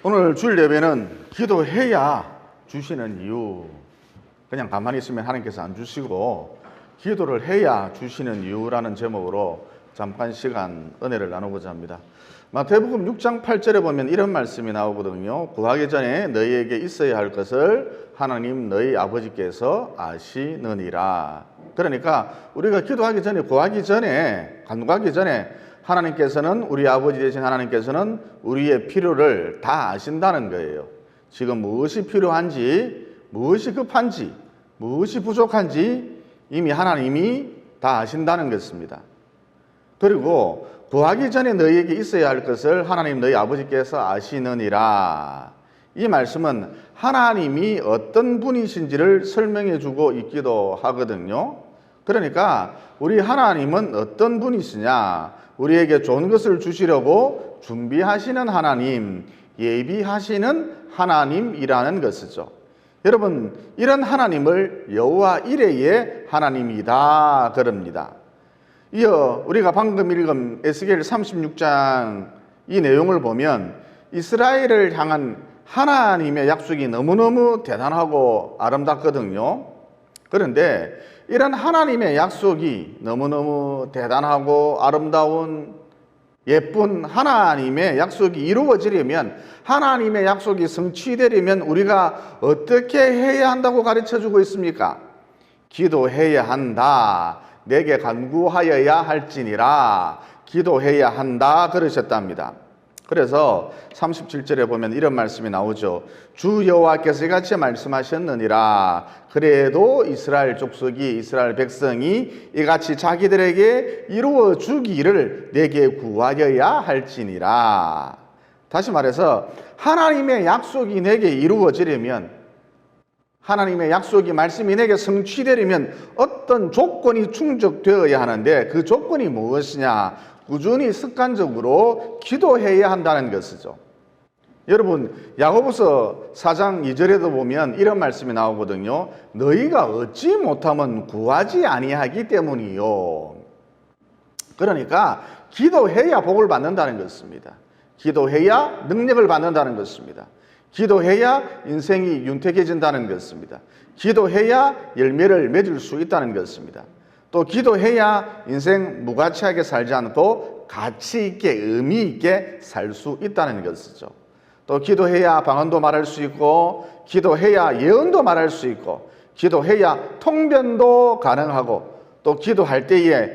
오늘 주일 예배는 기도해야 주시는 이유. 그냥 가만히 있으면 하나님께서 안 주시고 기도를 해야 주시는 이유라는 제목으로 잠깐 시간 은혜를 나누고자 합니다. 마태복음 6장 8절에 보면 이런 말씀이 나오거든요. 구하기 전에 너희에게 있어야 할 것을 하나님 너희 아버지께서 아시느니라. 그러니까 우리가 기도하기 전에, 구하기 전에, 간구하기 전에 하나님께서는, 우리 아버지 되신 하나님께서는 우리의 필요를 다 아신다는 거예요. 지금 무엇이 필요한지, 무엇이 급한지, 무엇이 부족한지 이미 하나님이 다 아신다는 것입니다. 그리고 구하기 전에 너희에게 있어야 할 것을 하나님 너희 아버지께서 아시느니라. 이 말씀은 하나님이 어떤 분이신지를 설명해 주고 있기도 하거든요. 그러니까 우리 하나님은 어떤 분이시냐? 우리에게 좋은 것을 주시려고 준비하시는 하나님, 예비하시는 하나님이라는 것이죠. 여러분, 이런 하나님을 여호와 이레의 하나님이다 그럽니다. 이어 우리가 방금 읽은 에스겔 36장 이 내용을 보면 이스라엘을 향한 하나님의 약속이 너무너무 대단하고 아름답거든요. 그런데 이런 하나님의 약속이 너무너무 대단하고 아름다운 예쁜 하나님의 약속이 이루어지려면, 하나님의 약속이 성취되려면 우리가 어떻게 해야 한다고 가르쳐주고 있습니까? 기도해야 한다. 내게 간구하여야 할지니라. 기도해야 한다 그러셨답니다. 그래서 37절에 보면 이런 말씀이 나오죠. 주 여호와께서 이같이 말씀하셨느니라. 그래도 이스라엘 족속이, 이스라엘 백성이 이같이 자기들에게 이루어 주기를 내게 구하여야 할지니라. 다시 말해서 하나님의 약속이 내게 이루어지려면, 하나님의 약속이, 말씀이 내게 성취되려면 어떤 조건이 충족되어야 하는데, 그 조건이 무엇이냐? 꾸준히 습관적으로 기도해야 한다는 것이죠. 여러분, 야고보서 4장 2절에도 보면 이런 말씀이 나오거든요. 너희가 얻지 못하면 구하지 아니하기 때문이요. 그러니까 기도해야 복을 받는다는 것입니다. 기도해야 능력을 받는다는 것입니다. 기도해야 인생이 윤택해진다는 것입니다. 기도해야 열매를 맺을 수 있다는 것입니다. 또 기도해야 인생 무가치하게 살지 않고 가치 있게, 의미 있게 살 수 있다는 것이죠. 또 기도해야 방언도 말할 수 있고, 기도해야 예언도 말할 수 있고, 기도해야 통변도 가능하고, 또 기도할 때에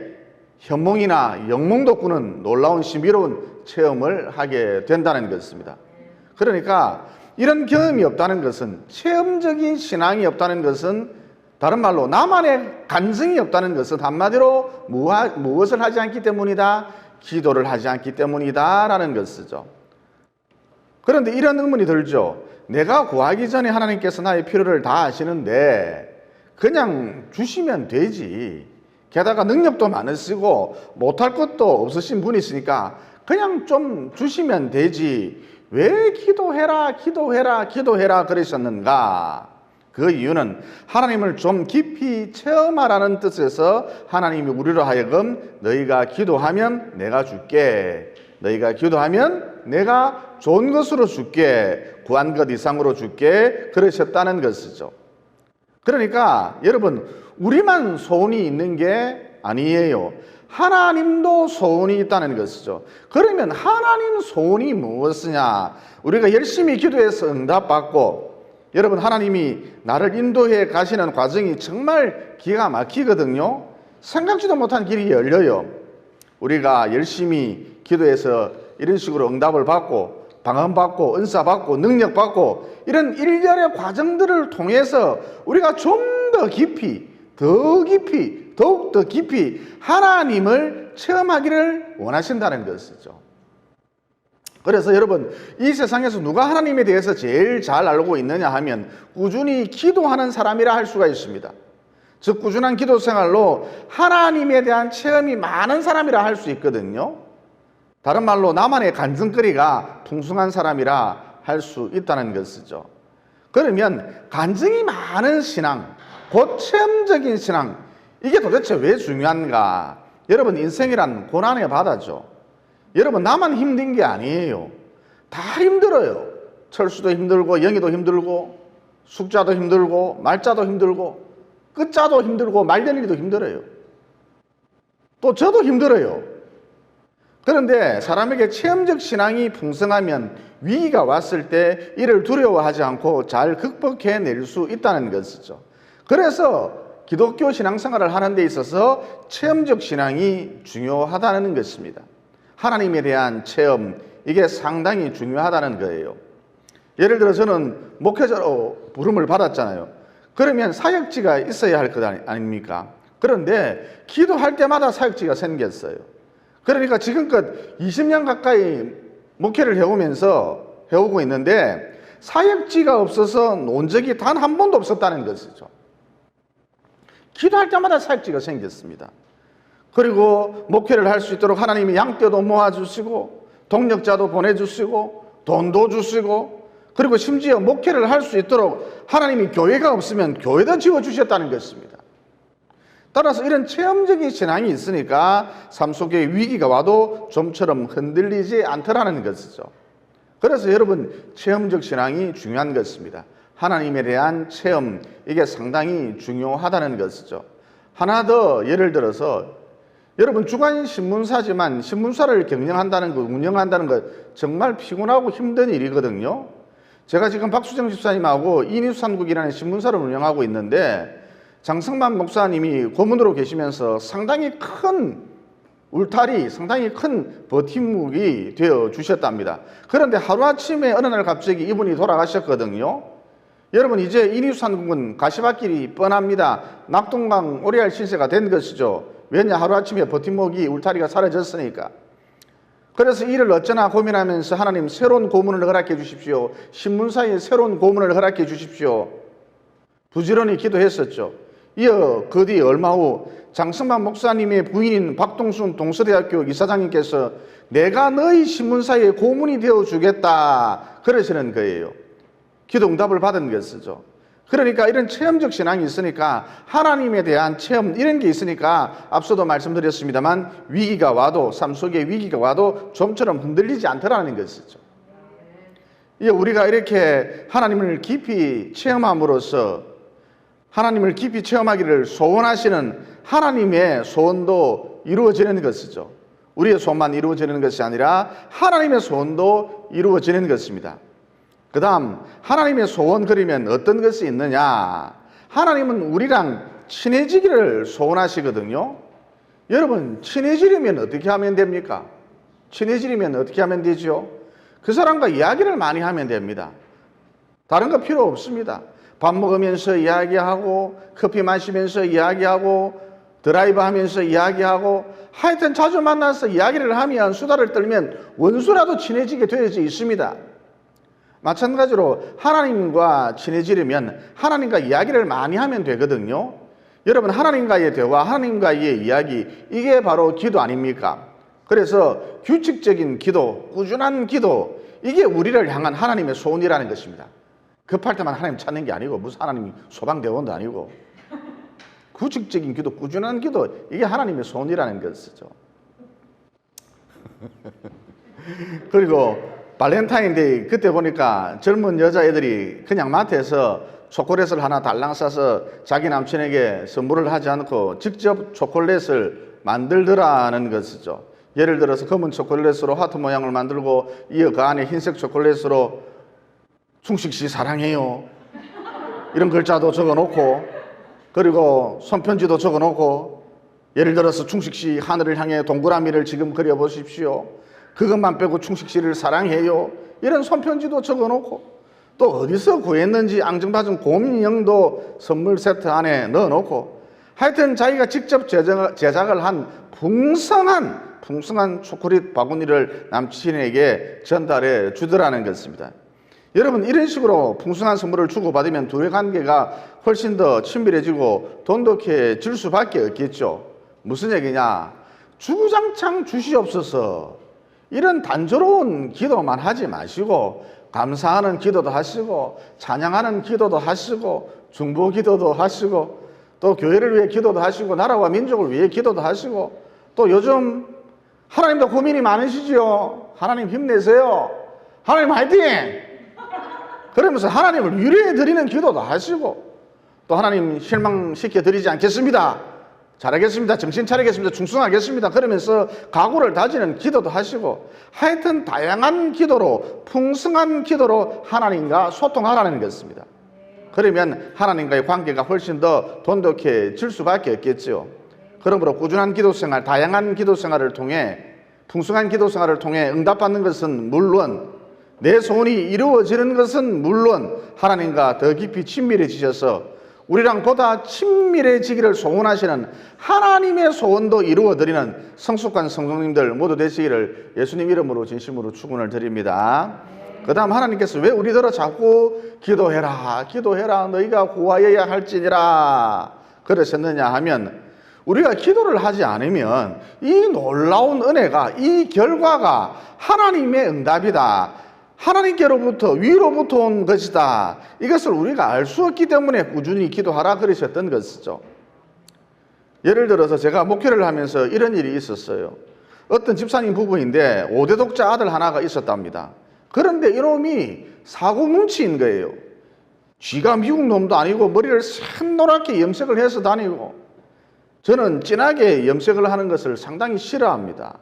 현몽이나 영몽도 꾸는 놀라운 신비로운 체험을 하게 된다는 것입니다. 그러니까 이런 경험이 없다는 것은, 체험적인 신앙이 없다는 것은, 다른 말로 나만의 간증이 없다는 것은 한마디로 무엇을 하지 않기 때문이다? 기도를 하지 않기 때문이다 라는 것이죠. 그런데 이런 의문이 들죠. 내가 구하기 전에 하나님께서 나의 필요를 다 아시는데 그냥 주시면 되지. 게다가 능력도 많으시고 못할 것도 없으신 분이시니까 그냥 좀 주시면 되지. 왜 기도해라 그러셨는가? 그 이유는 하나님을 좀 깊이 체험하라는 뜻에서 하나님이 우리로 하여금 너희가 기도하면 내가 줄게, 너희가 기도하면 내가 좋은 것으로 줄게, 구한 것 이상으로 줄게 그러셨다는 것이죠. 그러니까 여러분, 우리만 소원이 있는 게 아니에요. 하나님도 소원이 있다는 것이죠. 그러면 하나님 소원이 무엇이냐? 우리가 열심히 기도해서 응답받고, 여러분, 하나님이 나를 인도해 가시는 과정이 정말 기가 막히거든요. 생각지도 못한 길이 열려요. 우리가 열심히 기도해서 이런 식으로 응답을 받고, 방언받고, 은사받고, 능력받고, 이런 일련의 과정들을 통해서 우리가 좀 더 깊이, 더욱더 깊이 하나님을 체험하기를 원하신다는 것이죠. 그래서 여러분, 이 세상에서 누가 하나님에 대해서 제일 잘 알고 있느냐 하면 꾸준히 기도하는 사람이라 할 수가 있습니다. 즉, 꾸준한 기도 생활로 하나님에 대한 체험이 많은 사람이라 할 수 있거든요. 다른 말로 나만의 간증거리가 풍성한 사람이라 할 수 있다는 것이죠. 그러면 간증이 많은 신앙, 곧 체험적인 신앙, 이게 도대체 왜 중요한가? 여러분, 인생이란 고난의 바다죠. 여러분, 나만 힘든 게 아니에요. 다 힘들어요. 철수도 힘들고 영희도 힘들고 숙자도 힘들고 말자도 힘들고 끝자도 힘들고 말년일도 힘들어요. 또 저도 힘들어요. 그런데 사람에게 체험적 신앙이 풍성하면 위기가 왔을 때 이를 두려워하지 않고 잘 극복해낼 수 있다는 것이죠. 그래서 기독교 신앙생활을 하는 데 있어서 체험적 신앙이 중요하다는 것입니다. 하나님에 대한 체험, 이게 상당히 중요하다는 거예요. 예를 들어 저는 목회자로 부름을 받았잖아요. 그러면 사역지가 있어야 할 것 아닙니까? 그런데 기도할 때마다 사역지가 생겼어요. 그러니까 지금껏 20년 가까이 목회를 해오고 있는데 사역지가 없어서 논 적이 단 한 번도 없었다는 것이죠. 기도할 때마다 사역지가 생겼습니다. 그리고 목회를 할 수 있도록 하나님이 양떼도 모아주시고 동력자도 보내주시고 돈도 주시고 그리고 심지어 목회를 할 수 있도록 하나님이 교회가 없으면 교회도 지어주셨다는 것입니다. 따라서 이런 체험적인 신앙이 있으니까 삶 속에 위기가 와도 좀처럼 흔들리지 않더라는 것이죠. 그래서 여러분 체험적 신앙이 중요한 것입니다. 하나님에 대한 체험, 이게 상당히 중요하다는 것이죠. 하나 더 예를 들어서 여러분 주간 신문사지만 신문사를 경영한다는 것, 운영한다는 것 정말 피곤하고 힘든 일이거든요. 제가 지금 박수정 집사님하고 이뉴스한국이라는 신문사를 운영하고 있는데 장성만 목사님이 고문으로 계시면서 상당히 큰 울타리, 상당히 큰 버팀목이 되어 주셨답니다. 그런데 하루아침에 어느 날 갑자기 이분이 돌아가셨거든요. 여러분 이제 이뉴스한국은 가시밭길이 뻔합니다. 낙동강 오래할 신세가 된 것이죠. 왜냐 하루아침에 버팀목이 울타리가 사라졌으니까. 그래서 이를 어쩌나 고민하면서 하나님 새로운 고문을 허락해 주십시오. 신문사에 새로운 고문을 허락해 주십시오. 부지런히 기도했었죠. 이어 그 뒤 얼마 후 장성만 목사님의 부인인 박동순 동서대학교 이사장님께서 내가 너희 신문사에 고문이 되어 주겠다 그러시는 거예요. 기도 응답을 받은 것이죠. 그러니까 이런 체험적 신앙이 있으니까 하나님에 대한 체험 이런 게 있으니까 앞서도 말씀드렸습니다만 위기가 와도 삶 속에 위기가 와도 좀처럼 흔들리지 않더라는 것이죠. 우리가 이렇게 하나님을 깊이 체험함으로써 하나님을 깊이 체험하기를 소원하시는 하나님의 소원도 이루어지는 것이죠. 우리의 소원만 이루어지는 것이 아니라 하나님의 소원도 이루어지는 것입니다. 그 다음 하나님의 소원 그리면 어떤 것이 있느냐? 하나님은 우리랑 친해지기를 소원하시거든요. 여러분 친해지려면 어떻게 하면 됩니까? 친해지려면 어떻게 하면 되죠? 그 사람과 이야기를 많이 하면 됩니다. 다른 거 필요 없습니다. 밥 먹으면서 이야기하고 커피 마시면서 이야기하고 드라이브 하면서 이야기하고 하여튼 자주 만나서 이야기를 하면 수다를 떨면 원수라도 친해지게 되어져 있습니다. 마찬가지로 하나님과 친해지려면 하나님과 이야기를 많이 하면 되거든요. 여러분 하나님과의 대화, 하나님과의 이야기 이게 바로 기도 아닙니까? 그래서 규칙적인 기도, 꾸준한 기도 이게 우리를 향한 하나님의 소원이라는 것입니다. 급할 때만 하나님 찾는 게 아니고 무슨 하나님이 소방대원도 아니고 규칙적인 기도, 꾸준한 기도 이게 하나님의 소원이라는 것이죠. 그리고 발렌타인데이 그때 보니까 젊은 여자애들이 그냥 마트에서 초콜릿을 하나 달랑 싸서 자기 남친에게 선물을 하지 않고 직접 초콜릿을 만들더라는 것이죠. 예를 들어서 검은 초콜릿으로 하트 모양을 만들고 이어 그 안에 흰색 초콜릿으로 충식씨 사랑해요 이런 글자도 적어놓고 그리고 손편지도 적어놓고 예를 들어서 충식씨 하늘을 향해 동그라미를 지금 그려보십시오. 그것만 빼고 충식씨를 사랑해요 이런 손편지도 적어놓고 또 어디서 구했는지 앙증맞은 곰인형도 선물 세트 안에 넣어놓고 하여튼 자기가 직접 제작을 한 풍성한 초콜릿 바구니를 남친에게 전달해 주더라는 것입니다. 여러분 이런 식으로 풍성한 선물을 주고받으면 둘의 관계가 훨씬 더 친밀해지고 돈독해질 수밖에 없겠죠. 무슨 얘기냐? 주구장창 주시옵소서 이런 단조로운 기도만 하지 마시고 감사하는 기도도 하시고 찬양하는 기도도 하시고 중보 기도도 하시고 또 교회를 위해 기도도 하시고 나라와 민족을 위해 기도도 하시고 또 요즘 하나님도 고민이 많으시죠. 하나님 힘내세요. 하나님 화이팅! 그러면서 하나님을 위로해 드리는 기도도 하시고, 또 하나님 실망시켜 드리지 않겠습니다, 잘하겠습니다, 정신 차리겠습니다, 충성하겠습니다 그러면서 각오를 다지는 기도도 하시고, 하여튼 다양한 기도로, 풍성한 기도로 하나님과 소통하라는 것입니다. 그러면 하나님과의 관계가 훨씬 더 돈독해질 수밖에 없겠죠. 그러므로 꾸준한 기도생활, 다양한 기도생활을 통해, 풍성한 기도생활을 통해 응답받는 것은 물론, 내 소원이 이루어지는 것은 물론, 하나님과 더 깊이 친밀해지셔서 우리랑 보다 친밀해지기를 소원하시는 하나님의 소원도 이루어드리는 성숙한 성도님들 모두 되시기를 예수님 이름으로 진심으로 축원을 드립니다. 그 다음 하나님께서 왜 우리더러 자꾸 기도해라, 기도해라, 너희가 구하여야 할지니라 그러셨느냐 하면, 우리가 기도를 하지 않으면 이 놀라운 은혜가, 이 결과가 하나님의 응답이다, 하나님께로부터, 위로부터 온 것이다, 이것을 우리가 알 수 없기 때문에 꾸준히 기도하라 그러셨던 것이죠. 예를 들어서 제가 목회를 하면서 이런 일이 있었어요. 어떤 집사님 부부인데 5대 독자 아들 하나가 있었답니다. 그런데 이놈이 사고뭉치인 거예요. 쥐가 미국 놈도 아니고 머리를 새노랗게 염색을 해서 다니고, 저는 진하게 염색을 하는 것을 상당히 싫어합니다.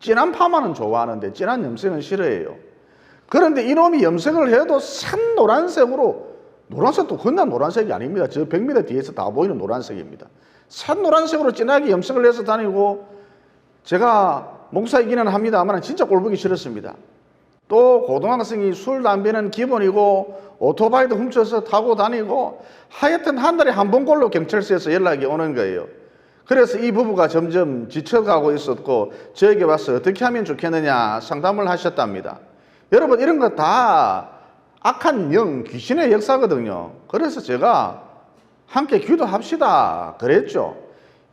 진한 파마는 좋아하는데 진한 염색은 싫어해요. 그런데 이놈이 염색을 해도 샛노란색으로, 노란색도 건난 노란색이 아닙니다. 저 100m 뒤에서 다 보이는 노란색입니다. 샛노란색으로 진하게 염색을 해서 다니고, 제가 목사이기는 합니다만 진짜 꼴보기 싫었습니다. 또 고등학생이 술, 담배는 기본이고 오토바이도 훔쳐서 타고 다니고, 하여튼 한 달에 한 번꼴로 경찰서에서 연락이 오는 거예요. 그래서 이 부부가 점점 지쳐가고 있었고, 저에게 와서 어떻게 하면 좋겠느냐 상담을 하셨답니다. 여러분, 이런 거 다 악한 영, 귀신의 역사거든요. 그래서 제가 함께 기도합시다 그랬죠.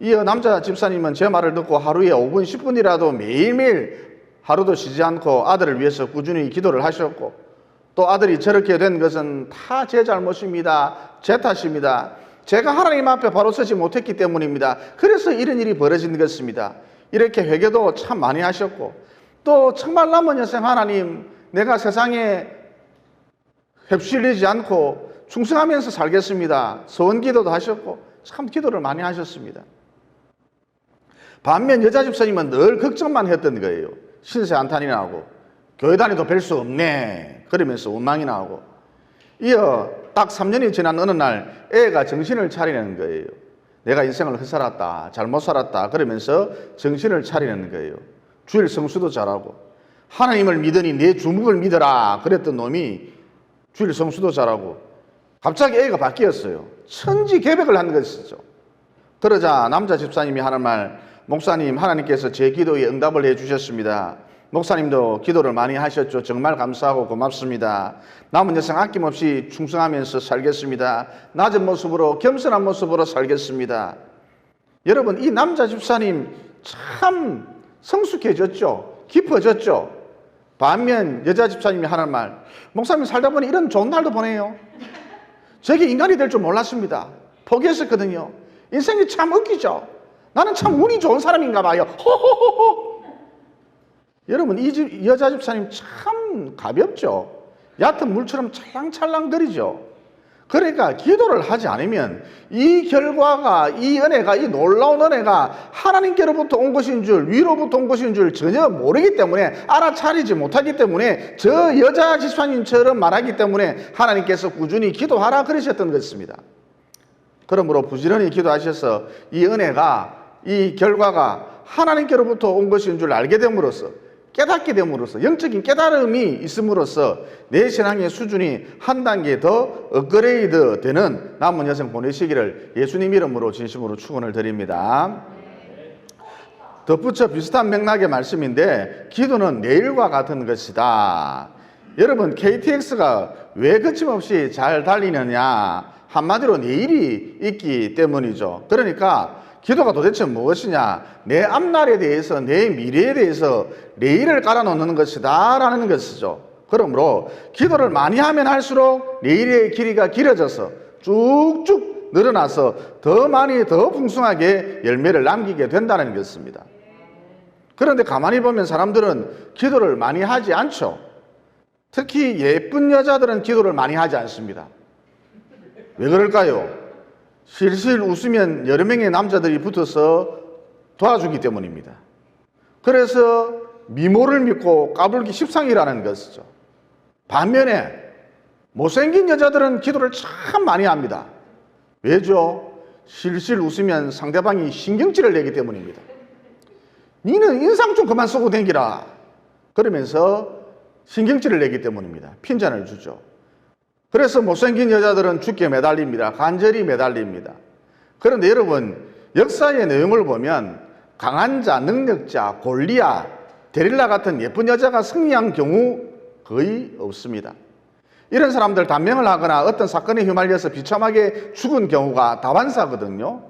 이 남자 집사님은 제 말을 듣고 하루에 5분, 10분이라도 매일매일 하루도 쉬지 않고 아들을 위해서 꾸준히 기도를 하셨고, 또 아들이 저렇게 된 것은 다 제 잘못입니다, 제 탓입니다, 제가 하나님 앞에 바로 서지 못했기 때문입니다, 그래서 이런 일이 벌어진 것입니다, 이렇게 회개도 참 많이 하셨고, 또 정말 남은 여생 하나님, 내가 세상에 휩쓸리지 않고 충성하면서 살겠습니다, 소원기도도 하셨고 참 기도를 많이 하셨습니다. 반면 여자 집사님은 늘 걱정만 했던 거예요. 신세 한탄이 나고, 교회 다니도 별 수 없네 그러면서 원망이 나고, 이어 딱 3년이 지난 어느 날 애가 정신을 차리는 거예요. 내가 인생을 헛살았다, 잘못 살았다 그러면서 정신을 차리는 거예요. 주일 성수도 잘하고, 하나님을 믿으니 내 주목을 믿어라 그랬던 놈이 주일 성수도 잘하고, 갑자기 애가 바뀌었어요. 천지개벽을 한 것이죠. 그러자 남자 집사님이 하는 말, 목사님, 하나님께서 제 기도에 응답을 해 주셨습니다. 목사님도 기도를 많이 하셨죠. 정말 감사하고 고맙습니다. 남은 여생 아낌없이 충성하면서 살겠습니다. 낮은 모습으로, 겸손한 모습으로 살겠습니다. 여러분, 이 남자 집사님 참 성숙해졌죠. 깊어졌죠. 반면 여자 집사님이 하는 말, 목사님 살다 보니 이런 좋은 날도 보내요. 저게 인간이 될 줄 몰랐습니다. 포기했었거든요. 인생이 참 웃기죠. 나는 참 운이 좋은 사람인가 봐요. 호호호호. 여러분, 이 여자 집사님 참 가볍죠. 얕은 물처럼 찰랑찰랑거리죠. 그러니까 기도를 하지 않으면 이 결과가, 이 은혜가, 이 놀라운 은혜가 하나님께로부터 온 것인 줄, 위로부터 온 것인 줄 전혀 모르기 때문에, 알아차리지 못하기 때문에, 저 여자 집사님처럼 말하기 때문에 하나님께서 꾸준히 기도하라 그러셨던 것입니다. 그러므로 부지런히 기도하셔서 이 은혜가, 이 결과가 하나님께로부터 온 것인 줄 알게 됨으로써, 깨닫게 됨으로써, 영적인 깨달음이 있음으로써 내 신앙의 수준이 한 단계 더 업그레이드 되는 남은 여생 보내시기를 예수님 이름으로 진심으로 축원을 드립니다. 덧붙여 비슷한 맥락의 말씀인데, 기도는 내일과 같은 것이다. 여러분, KTX가 왜 거침없이 잘 달리느냐? 한마디로 내일이 있기 때문이죠. 그러니까 기도가 도대체 무엇이냐? 내 앞날에 대해서, 내 미래에 대해서 내일을 깔아놓는 것이다 라는 것이죠. 그러므로 기도를 많이 하면 할수록 내일의 길이가 길어져서 쭉쭉 늘어나서 더 많이, 더 풍성하게 열매를 남기게 된다는 것입니다. 그런데 가만히 보면 사람들은 기도를 많이 하지 않죠. 특히 예쁜 여자들은 기도를 많이 하지 않습니다. 왜 그럴까요? 실실 웃으면 여러 명의 남자들이 붙어서 도와주기 때문입니다. 그래서 미모를 믿고 까불기 십상이라는 것이죠. 반면에 못생긴 여자들은 기도를 참 많이 합니다. 왜죠? 실실 웃으면 상대방이 신경질을 내기 때문입니다. 니는 인상 좀 그만 쓰고 댕기라 그러면서 신경질을 내기 때문입니다. 핀잔을 주죠. 그래서 못생긴 여자들은 죽게 매달립니다. 간절히 매달립니다. 그런데 여러분, 역사의 내용을 보면 강한 자, 능력자, 골리앗, 데릴라 같은 예쁜 여자가 승리한 경우 거의 없습니다. 이런 사람들 단명을 하거나 어떤 사건에 휘말려서 비참하게 죽은 경우가 다반사거든요.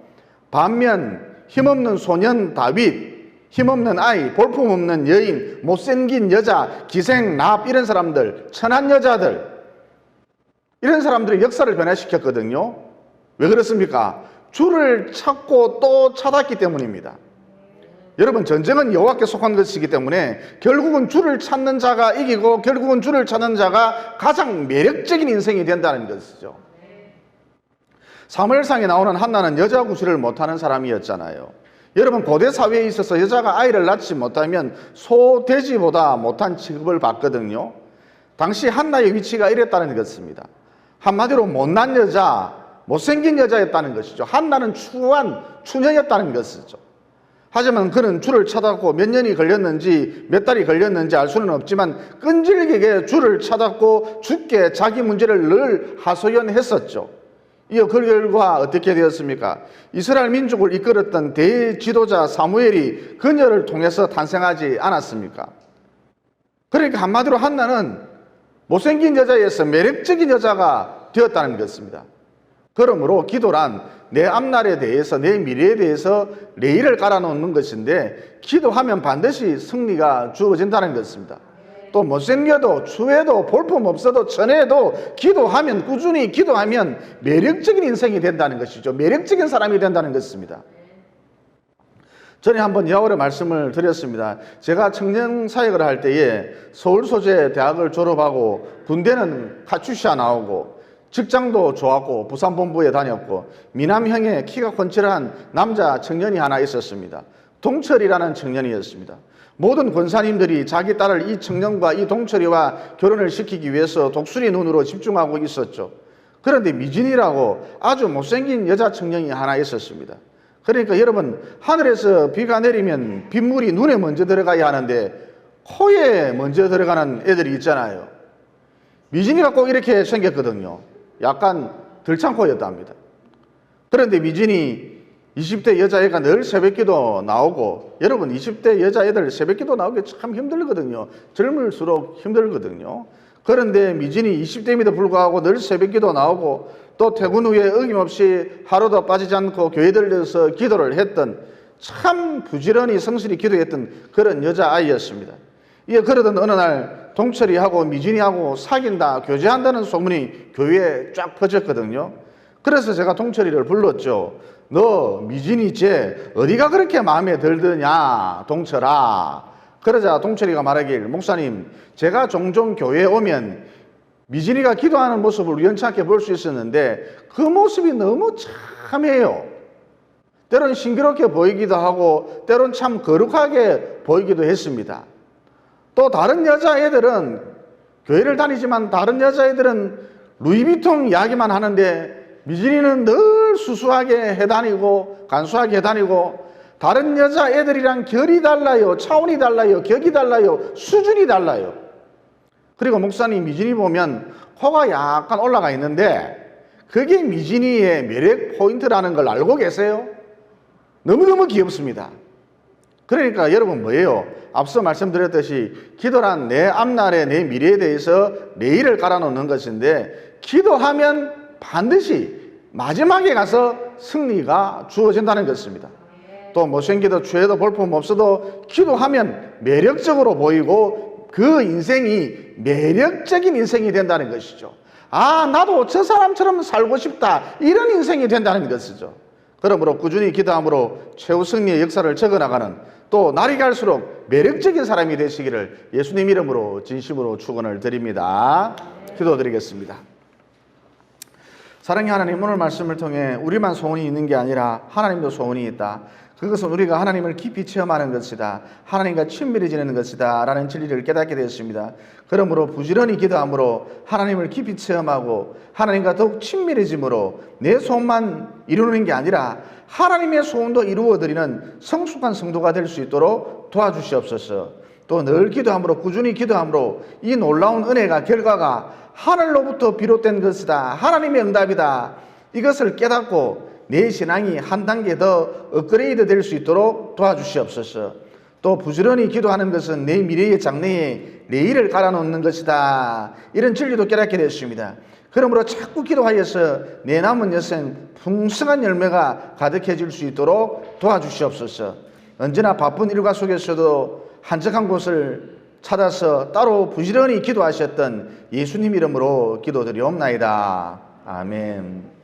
반면 힘없는 소년 다윗, 힘없는 아이, 볼품없는 여인, 못생긴 여자, 기생, 납 이런 사람들, 천한 여자들 이런 사람들이 역사를 변화시켰거든요. 왜 그렇습니까? 주를 찾고 또 찾았기 때문입니다. 여러분, 전쟁은 여호와께 속한 것이기 때문에 결국은 주를 찾는 자가 이기고 결국은 주를 찾는 자가 가장 매력적인 인생이 된다는 것이죠. 사무엘상에 나오는 한나는 여자 구실을 못하는 사람이었잖아요. 여러분, 고대 사회에 있어서 여자가 아이를 낳지 못하면 소, 돼지보다 못한 취급을 받거든요. 당시 한나의 위치가 이랬다는 것입니다. 한마디로 못난 여자, 못생긴 여자였다는 것이죠. 한나는 추한 추녀였다는 것이죠. 하지만 그는 주를 찾았고 몇 년이 걸렸는지 몇 달이 걸렸는지 알 수는 없지만 끈질기게 주를 찾았고 주께 자기 문제를 늘 하소연했었죠. 이어 그 결과 어떻게 되었습니까? 이스라엘 민족을 이끌었던 대지도자 사무엘이 그녀를 통해서 탄생하지 않았습니까? 그러니까 한마디로 한나는 못생긴 여자에서 매력적인 여자가 되었다는 것입니다. 그러므로 기도란 내 앞날에 대해서, 내 미래에 대해서 레일을 깔아놓는 것인데 기도하면 반드시 승리가 주어진다는 것입니다. 또 못생겨도 추해도 볼품 없어도 천해도 기도하면, 꾸준히 기도하면 매력적인 인생이 된다는 것이죠. 매력적인 사람이 된다는 것입니다. 전에 한번 여호와의 말씀을 드렸습니다. 제가 청년 사역을 할 때에 서울 소재 대학을 졸업하고 군대는 카츄샤 나오고 직장도 좋았고 부산 본부에 다녔고 미남형의 키가 훤칠한 남자 청년이 하나 있었습니다. 동철이라는 청년이었습니다. 모든 권사님들이 자기 딸을 이 청년과 이 동철이와 결혼을 시키기 위해서 독수리 눈으로 집중하고 있었죠. 그런데 미진이라고 아주 못생긴 여자 청년이 하나 있었습니다. 그러니까 여러분, 하늘에서 비가 내리면 빗물이 눈에 먼저 들어가야 하는데 코에 먼저 들어가는 애들이 있잖아요. 미진이가 꼭 이렇게 생겼거든요. 약간 들창코였답니다. 그런데 미진이 20대 여자애가 늘 새벽기도 나오고, 여러분 20대 여자애들 새벽기도 나오기 참 힘들거든요. 젊을수록 힘들거든요. 그런데 미진이 20대임에도 불구하고 늘 새벽기도 나오고 또 퇴근 후에 어김없이 하루도 빠지지 않고 교회 들려서 기도를 했던, 참 부지런히 성실히 기도했던 그런 여자아이였습니다. 그러던 어느 날 동철이하고 미진이하고 사귄다, 교제한다는 소문이 교회에 쫙 퍼졌거든요. 그래서 제가 동철이를 불렀죠. 너 미진이 쟤 어디가 그렇게 마음에 들더냐 동철아. 그러자 동철이가 말하길, 목사님, 제가 종종 교회에 오면 미진이가 기도하는 모습을 우연찮게 볼 수 있었는데 그 모습이 너무 참해요. 때론 싱그럽게 보이기도 하고 때론 참 거룩하게 보이기도 했습니다. 또 다른 여자애들은 교회를 다니지만 다른 여자애들은 루이비통 이야기만 하는데 미진이는 늘 수수하게 해다니고 간소하게 해다니고 다른 여자애들이랑 결이 달라요. 차원이 달라요. 격이 달라요. 수준이 달라요. 그리고 목사님, 미진이 보면 코가 약간 올라가 있는데 그게 미진이의 매력 포인트라는 걸 알고 계세요? 너무너무 귀엽습니다. 그러니까 여러분 뭐예요? 앞서 말씀드렸듯이 기도란 내 앞날에 내 미래에 대해서 레일을 깔아놓는 것인데 기도하면 반드시 마지막에 가서 승리가 주어진다는 것입니다. 또 못생기도 추해도 볼품 없어도 기도하면 매력적으로 보이고 그 인생이 매력적인 인생이 된다는 것이죠. 아, 나도 저 사람처럼 살고 싶다, 이런 인생이 된다는 것이죠. 그러므로 꾸준히 기도함으로 최후 승리의 역사를 적어나가는, 또 날이 갈수록 매력적인 사람이 되시기를 예수님 이름으로 진심으로 축원을 드립니다. 기도드리겠습니다. 사랑의 하나님, 오늘 말씀을 통해 우리만 소원이 있는 게 아니라 하나님도 소원이 있다. 그것은 우리가 하나님을 깊이 체험하는 것이다. 하나님과 친밀해지는 것이다. 라는 진리를 깨닫게 되었습니다. 그러므로 부지런히 기도함으로 하나님을 깊이 체험하고 하나님과 더욱 친밀해짐으로 내 소원만 이루는 게 아니라 하나님의 소원도 이루어드리는 성숙한 성도가 될 수 있도록 도와주시옵소서. 또 늘 기도함으로, 꾸준히 기도함으로 이 놀라운 은혜가, 결과가 하늘로부터 비롯된 것이다. 하나님의 응답이다. 이것을 깨닫고 내 신앙이 한 단계 더 업그레이드 될 수 있도록 도와주시옵소서. 또 부지런히 기도하는 것은 내 미래의 장래에 내일을 깔아놓는 것이다. 이런 진리도 깨닫게 되었습니다. 그러므로 자꾸 기도하여서 내 남은 여생 풍성한 열매가 가득해질 수 있도록 도와주시옵소서. 언제나 바쁜 일과 속에서도 한적한 곳을 찾아서 따로 부지런히 기도하셨던 예수님 이름으로 기도드리옵나이다. 아멘.